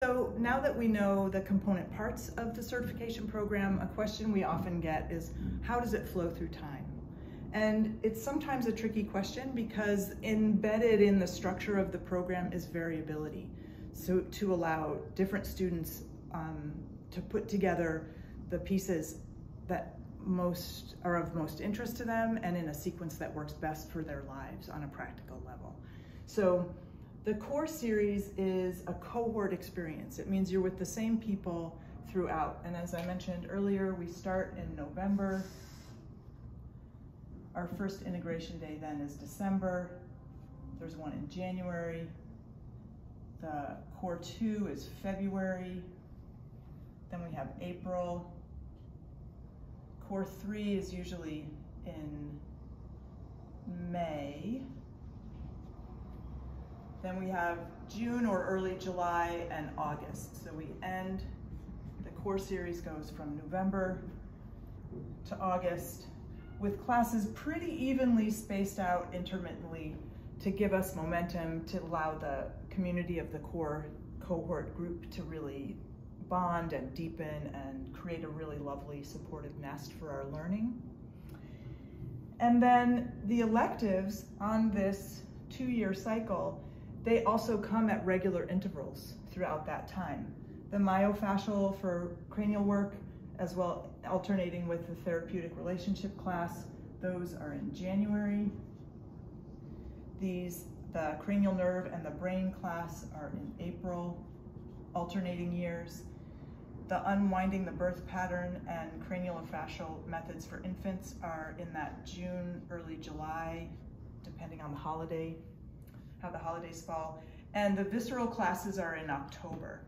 So now that we know the component parts of the certification program, a question we often get is, how does it flow through time? And it's sometimes a tricky question because embedded in the structure of the program is variability. So to allow different students to put together the pieces that are of most interest to them and in a sequence that works best for their lives on a practical level. So the core series is a cohort experience. It means you're with the same people throughout. And as I mentioned earlier, we start in November. Our first integration day then is December. There's one in January. The core 2 is February. Then we have April. Core 3 is usually in May. Then we have June or early July and August. So the core series goes from November to August with classes pretty evenly spaced out intermittently to give us momentum to allow the community of the core cohort group to really bond and deepen and create a really lovely supportive nest for our learning. And then the electives on this 2-year cycle, they also come at regular intervals throughout that time. The myofascial for cranial work, as well alternating with the therapeutic relationship class, those are in January. The cranial nerve and the brain class are in April, alternating years. The unwinding the birth pattern and craniofacial methods for infants are in that June, early July, depending on the holiday, how the holidays fall. And the visceral classes are in October.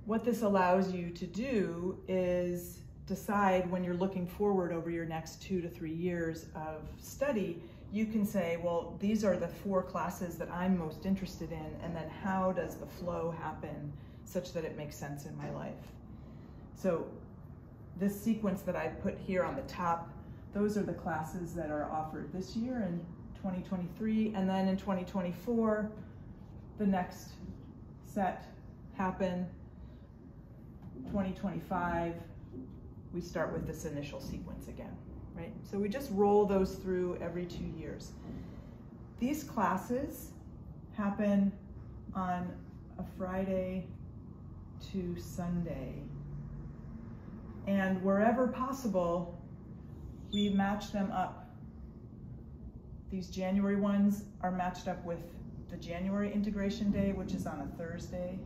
What this allows you to do is decide when you're looking forward over your next 2 to 3 years of study, you can say, well, these are the 4 classes that I'm most interested in, and then how does the flow happen such that it makes sense in my life? So this sequence that I put here on the top, those are the classes that are offered this year in 2023, and then in 2024, the next set happen. 2025, we start with this initial sequence again, right? So we just roll those through every 2 years. These classes happen on a Friday to Sunday. And wherever possible, we match them up. These January ones are matched up with the January integration day, which is on a Thursday.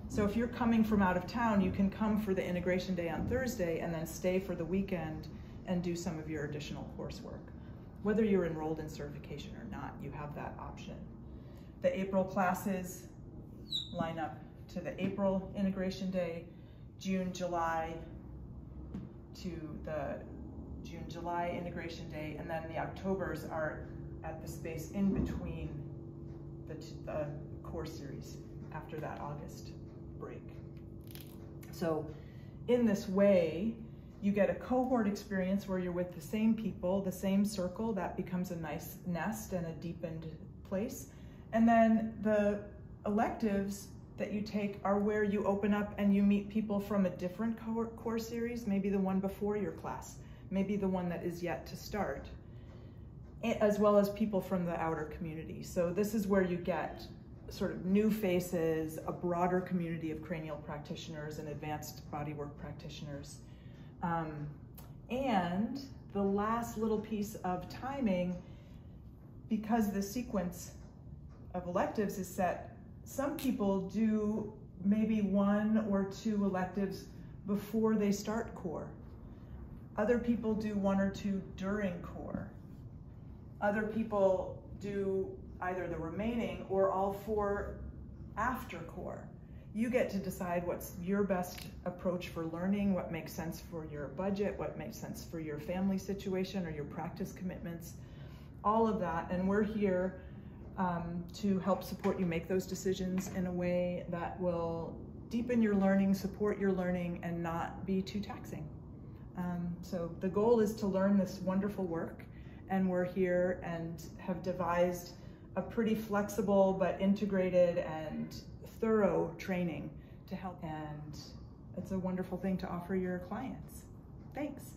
So if you're coming from out of town, you can come for the integration day on Thursday and then stay for the weekend and do some of your additional coursework. Whether you're enrolled in certification or not, you have that option. The April classes line up to the April integration day, June, July to the June, July integration day, and then the Octobers are at the space in between the core series after that August break. So in this way, you get a cohort experience where you're with the same people, the same circle. That becomes a nice nest and a deepened place. And then the electives that you take are where you open up and you meet people from a different core series, maybe the one before your class, maybe the one that is yet to start, as well as people from the outer community. So this is where you get sort of new faces, a broader community of cranial practitioners and advanced bodywork practitioners. And the last little piece of timing, because the sequence of electives is set, some people do maybe 1 or 2 electives before they start core. Other people do 1 or 2 during core. Other people do either the remaining or all 4 after core. You get to decide what's your best approach for learning, what makes sense for your budget, what makes sense for your family situation or your practice commitments, all of that. And we're here to help support you make those decisions in a way that will deepen your learning, support your learning, and not be too taxing. So the goal is to learn this wonderful work, and we're here and have devised a pretty flexible but integrated and thorough training to help, and it's a wonderful thing to offer your clients. Thanks.